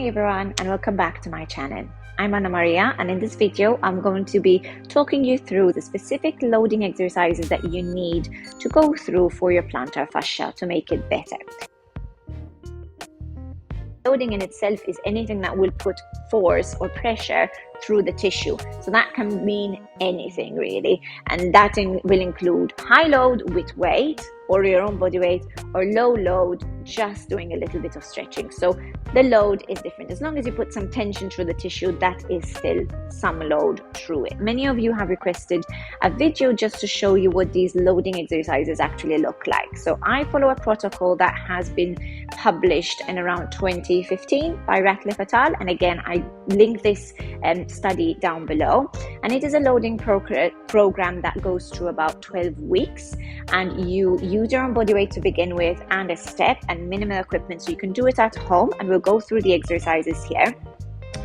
Hi everyone, and welcome back to my channel. I'm Anna Maria, and in this video I'm going to be talking you through the specific loading exercises that you need to go through for your plantar fascia to make it better. Loading in itself is anything that will put force or pressure through the tissue. So that can mean anything really, and that will include high load with weight or your own body weight, or low load just doing a little bit of stretching. So the load is different. As long as you put some tension through the tissue, that is still some load through it. Many of you have requested a video just to show you what these loading exercises actually look like. So I follow a protocol that has been published in around 2015 by Rathleff et al. And again, I link this study down below. And it is a loading program that goes through about 12 weeks. And you use your own body weight to begin with and a step and minimal equipment. So you can do it at home, and we'll go through the exercises here.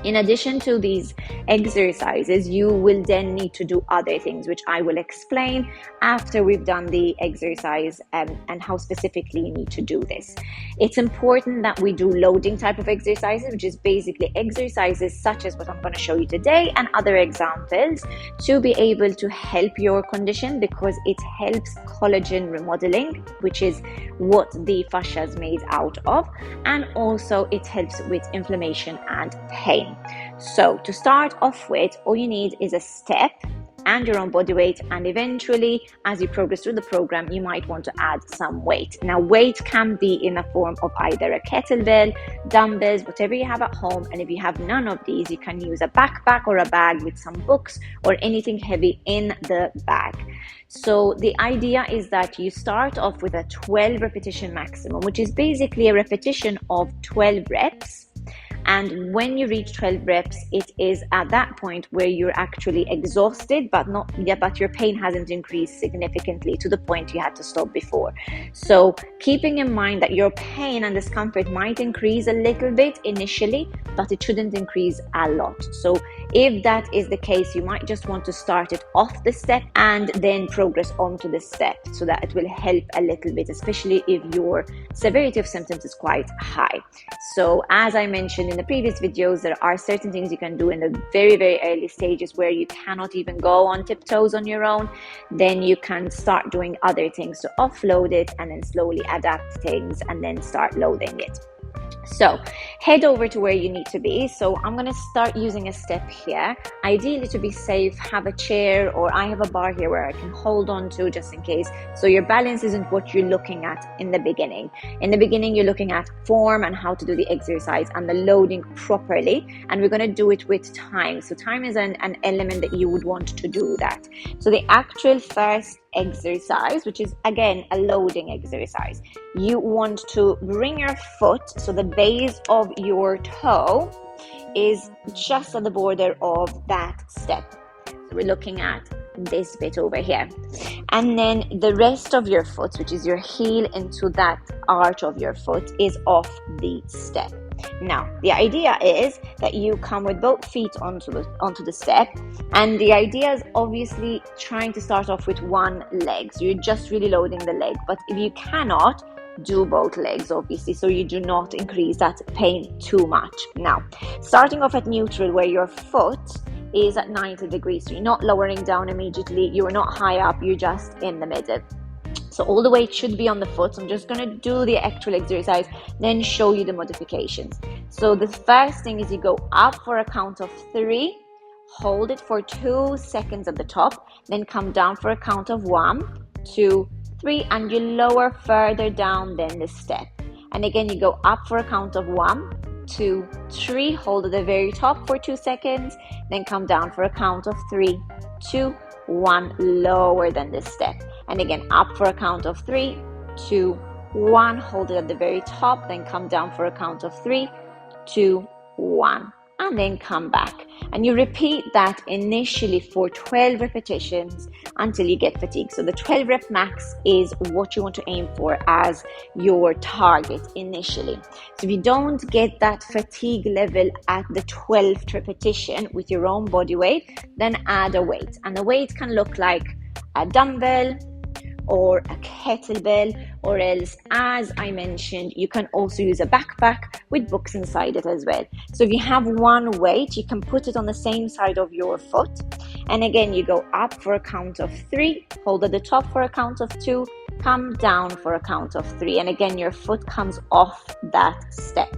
In addition to these exercises, you will then need to do other things, which I will explain after we've done the exercise and how specifically you need to do this. It's important that we do loading type of exercises, which is basically exercises such as what I'm going to show you today and other examples to be able to help your condition, because it helps collagen remodeling, which is what the fascia is made out of, and also it helps with inflammation and pain. So to start off with, all you need is a step and your own body weight, and eventually as you progress through the program you might want to add some weight. Now weight can be in a form of either a kettlebell, dumbbells, whatever you have at home, and if you have none of these you can use a backpack or a bag with some books or anything heavy in the bag. So the idea is that you start off with a 12 repetition maximum, which is basically a repetition of 12 reps. And when you reach 12 reps, it is at that point where you're actually exhausted, but your pain hasn't increased significantly to the point you had to stop before. So keeping in mind that your pain and discomfort might increase a little bit initially, but it shouldn't increase a lot. So if that is the case, you might just want to start it off the step and then progress onto the step, so that it will help a little bit, especially if your severity of symptoms is quite high. So as I mentioned in the previous videos, there are certain things you can do in the very, very early stages where you cannot even go on tiptoes on your own. Then you can start doing other things to offload it and then slowly adapt things and then start loading it. So head over to where you need to be. So I'm going to start using a step here. Ideally, to be safe, have a chair, or I have a bar here where I can hold on to just in case. So your balance isn't what you're looking at in the beginning. In the beginning, you're looking at form and how to do the exercise and the loading properly. And we're going to do it with time. So time is an element that you would want to do that. So the actual first exercise, which is again a loading exercise, you want to bring your foot, so the base of your toe is just at the border of that step. So we're looking at this bit over here, and then the rest of your foot, which is your heel into that arch of your foot, is off the step. Now the idea is that you come with both feet onto the step, and the idea is obviously trying to start off with one leg, so you're just really loading the leg. But if you cannot, do both legs obviously, so you do not increase that pain too much. Now starting off at neutral, where your foot is at 90 degrees, so you're not lowering down immediately, you're not high up, you're just in the middle. So all the weight should be on the foot. So I'm just going to do the actual exercise, then show you the modifications. So the first thing is you go up for a count of 3, hold it for 2 seconds at the top, then come down for a count of 1, 2, 3, and you lower further down than the step. And again, you go up for a count of 1, 2, 3, hold at the very top for 2 seconds, then come down for a count of 3, 2, 1, lower than the step. And again, up for a count of 3, 2, 1, hold it at the very top, then come down for a count of 3, 2, 1, and then come back. And you repeat that initially for 12 repetitions until you get fatigued. So the 12 rep max is what you want to aim for as your target initially. So if you don't get that fatigue level at the 12th repetition with your own body weight, then add a weight. And the weight can look like a dumbbell, or a kettlebell, or else, as I mentioned, you can also use a backpack with books inside it as well. So if you have one weight, you can put it on the same side of your foot, and again you go up for a count of 3, hold at the top for a count of 2, come down for a count of 3, and again your foot comes off that step.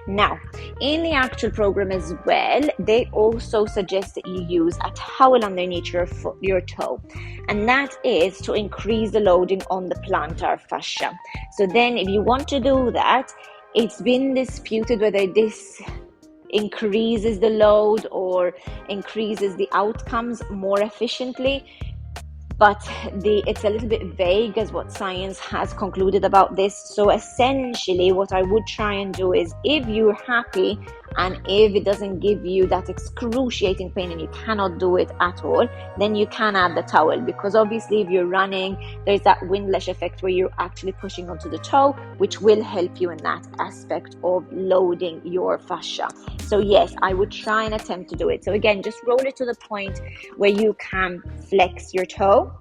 Now, in the actual program as well, they also suggest that you use a towel underneath your foot, your toe, and that is to increase the loading on the plantar fascia. So then if you want to do that, it's been disputed whether this increases the load or increases the outcomes more efficiently, but it's a little bit vague as what science has concluded about this. So essentially what I would try and do is, if you're happy and if it doesn't give you that excruciating pain and you cannot do it at all, then you can add the towel, because obviously if you're running, there's that windlash effect where you're actually pushing onto the toe, which will help you in that aspect of loading your fascia. So yes, I would try and attempt to do it. So again, just roll it to the point where you can flex your toe,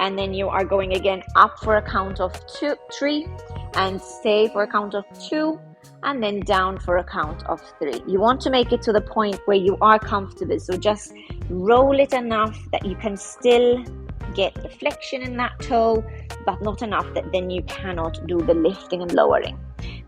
and then you are going again up for a count of 2, 3, and stay for a count of 2, and then down for a count of 3. You want to make it to the point where you are comfortable, so just roll it enough that you can still get the flexion in that toe, but not enough that then you cannot do the lifting and lowering.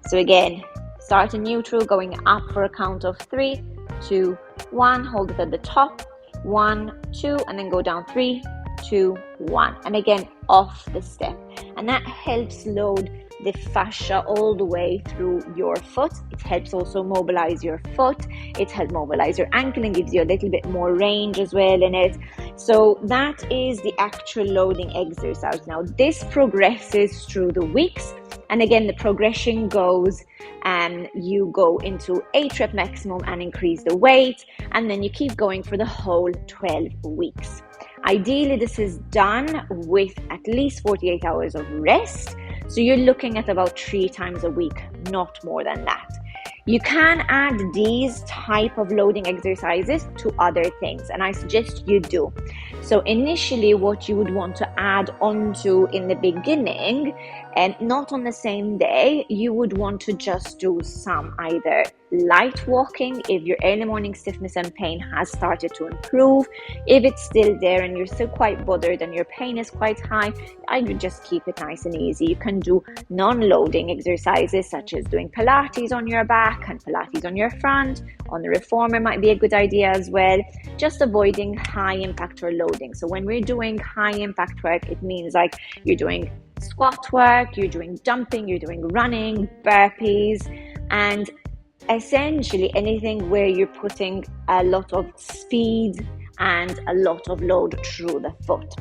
So again, start in neutral, going up for a count of 3, 2, 1, hold it at the top, 1, 2, and then go down 3, 2, 1, and again off the step, and that helps load the fascia all the way through your foot. It helps also mobilize your foot, it helps mobilize your ankle and gives you a little bit more range as well in it. So that is the actual loading exercise. Now this progresses through the weeks, and again the progression goes and you go into 8 rep maximum and increase the weight, and then you keep going for the whole 12 weeks. Ideally this is done with at least 48 hours of rest, so you're looking at about 3 times a week, not more than that. You can add these type of loading exercises to other things, and I suggest you do. So initially what you would want to add onto in the beginning, and not on the same day, you would want to just do some either light walking if your early morning stiffness and pain has started to improve. If it's still there and you're still quite bothered and your pain is quite high, I would just keep it nice and easy. You can do non-loading exercises such as doing Pilates on your back and Pilates on your front. On the reformer might be a good idea as well. Just avoiding high impact or loading. So when we're doing high impact work, it means like you're doing squat work, you're doing jumping, you're doing running, burpees, and essentially anything where you're putting a lot of speed and a lot of load through the foot.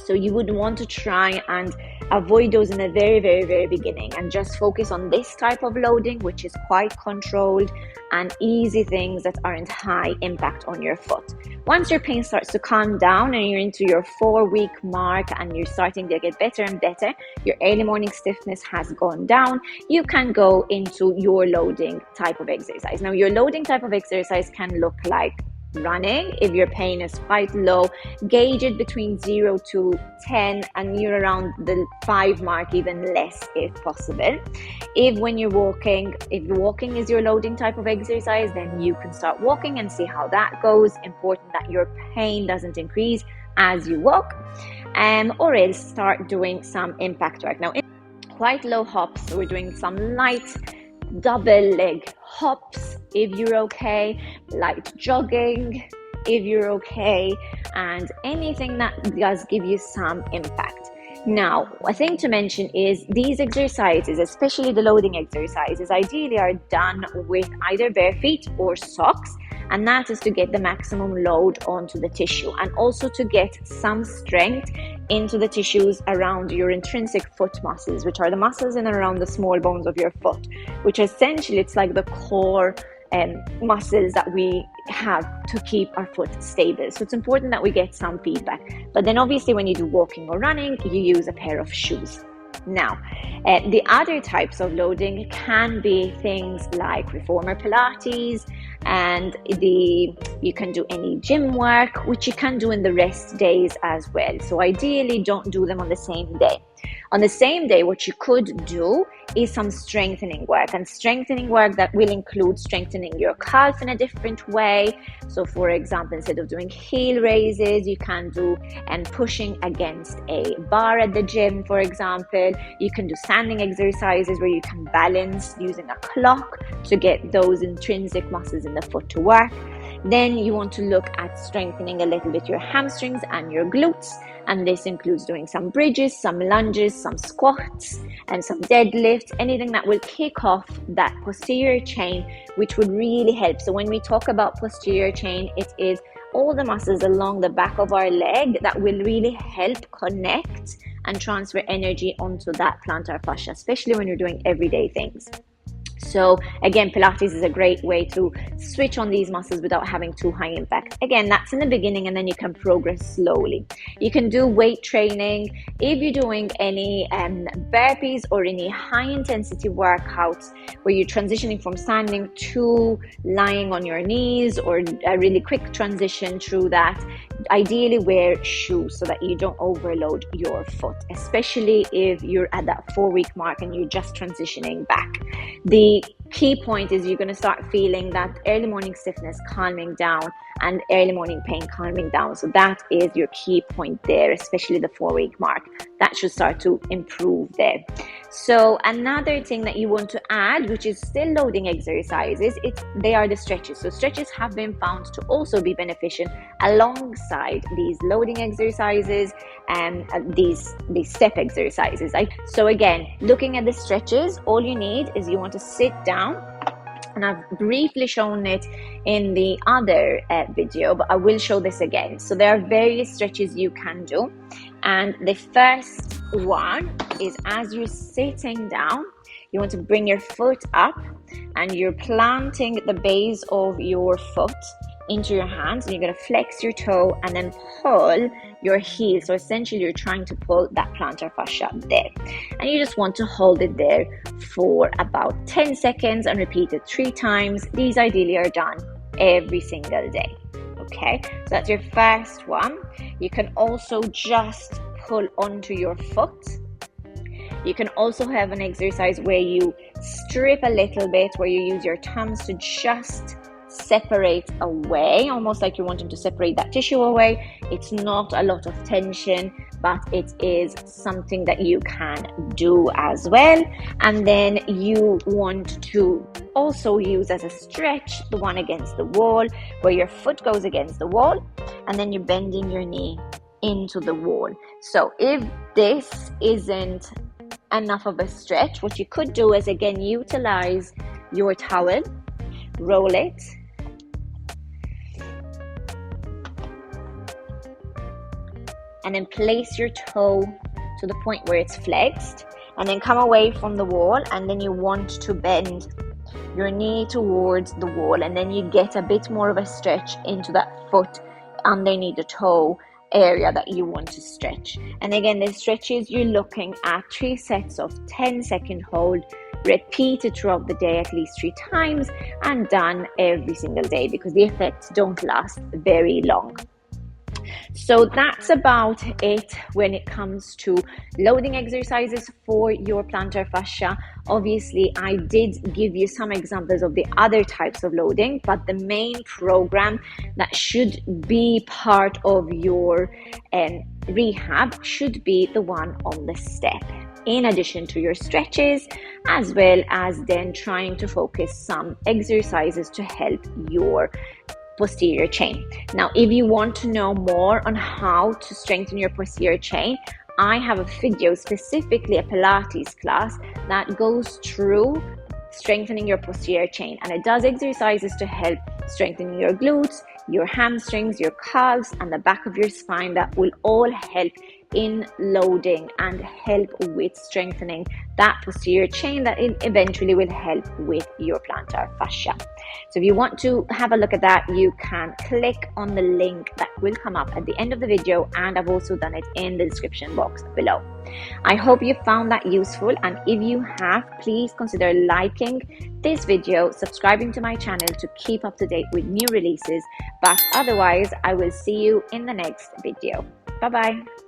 So you would want to try and avoid those in the very, very, very beginning and just focus on this type of loading, which is quite controlled and easy things that aren't high impact on your foot. Once your pain starts to calm down and you're into your 4-week mark and you're starting to get better and better, your early morning stiffness has gone down, you can go into your loading type of exercise. Now, your loading type of exercise can look like running. If your pain is quite low, gauge it between 0 to 10 and you're around the 5 mark, even less if possible. If walking is your loading type of exercise, then you can start walking and see how that goes. Important that your pain doesn't increase as you walk, or else start doing some impact work. Now, quite low hops, so we're doing some light double leg hops if you're okay, light jogging if you're okay, and anything that does give you some impact. Now, a thing to mention is these exercises, especially the loading exercises, ideally are done with either bare feet or socks, and that is to get the maximum load onto the tissue and also to get some strength into the tissues around your intrinsic foot muscles, which are the muscles in and around the small bones of your foot, which essentially it's like the core muscles that we have to keep our foot stable. So it's important that we get some feedback. But then obviously when you do walking or running, you use a pair of shoes. Now, the other types of loading can be things like reformer Pilates, and you can do any gym work, which you can do in the rest days as well. So ideally, don't do them on the same day. On the same day, what you could do is some strengthening work, and strengthening work that will include strengthening your calf in a different way. So for example, instead of doing heel raises, you can do pushing against a bar at the gym, for example. You can do standing exercises where you can balance using a clock to get those intrinsic muscles in the foot to work. Then you want to look at strengthening a little bit your hamstrings and your glutes, and this includes doing some bridges, some lunges, some squats, and some deadlifts, anything that will kick off that posterior chain, which would really help. So when we talk about posterior chain, it is all the muscles along the back of our leg that will really help connect and transfer energy onto that plantar fascia, especially when you're doing everyday things. So again, Pilates is a great way to switch on these muscles without having too high impact. Again, that's in the beginning, and then you can progress slowly. You can do weight training. If you're doing any burpees or any high intensity workouts where you're transitioning from standing to lying on your knees, or a really quick transition through that, ideally wear shoes so that you don't overload your foot, especially if you're at that 4-week mark and you're just transitioning back. The key point is you're going to start feeling that early morning stiffness calming down and early morning pain calming down. So that is your key point there, especially the 4-week mark. That should start to improve there. So another thing that you want to add, which is still loading exercises, they are the stretches. So stretches have been found to also be beneficial alongside these loading exercises and these step exercises. So again, looking at the stretches, all you need is you want to sit down, and I've briefly shown it in the other video, but I will show this again. So there are various stretches you can do, and the first one is as you're sitting down, you want to bring your foot up and you're planting the base of your foot into your hands, and you're going to flex your toe and then pull your heel. So essentially you're trying to pull that plantar fascia there, and you just want to hold it there for about 10 seconds and repeat it 3 times. These ideally are done every single day. Okay, so that's your first one. You can also just pull onto your foot. You can also have an exercise where you strip a little bit, where you use your thumbs to just separate away, almost like you're wanting to separate that tissue away. It's not a lot of tension, but it is something that you can do as well. And then you want to also use as a stretch the one against the wall, where your foot goes against the wall and then you're bending your knee into the wall. So if this isn't enough of a stretch, what you could do is again utilize your towel, roll it, and then place your toe to the point where it's flexed, and then come away from the wall, and then you want to bend your knee towards the wall, and then you get a bit more of a stretch into that foot underneath the toe area that you want to stretch. And again, the stretches, you're looking at 3 sets of 10-second hold, repeated throughout the day at least 3 times, and done every single day, because the effects don't last very long. So that's about it when it comes to loading exercises for your plantar fascia. Obviously, I did give you some examples of the other types of loading, but the main program that should be part of your rehab should be the one on the step, in addition to your stretches, as well as then trying to focus some exercises to help your posterior chain. Now, if you want to know more on how to strengthen your posterior chain, I have a video, specifically a Pilates class, that goes through strengthening your posterior chain, and it does exercises to help strengthen your glutes, your hamstrings, your calves, and the back of your spine that will all help in loading and help with strengthening that posterior chain that eventually will help with your plantar fascia. So if you want to have a look at that, you can click on the link that will come up at the end of the video, and I've also done it in the description box below. I hope you found that useful, and if you have, please consider liking this video, subscribing to my channel to keep up to date with new releases. But otherwise, I will see you in the next video. Bye bye.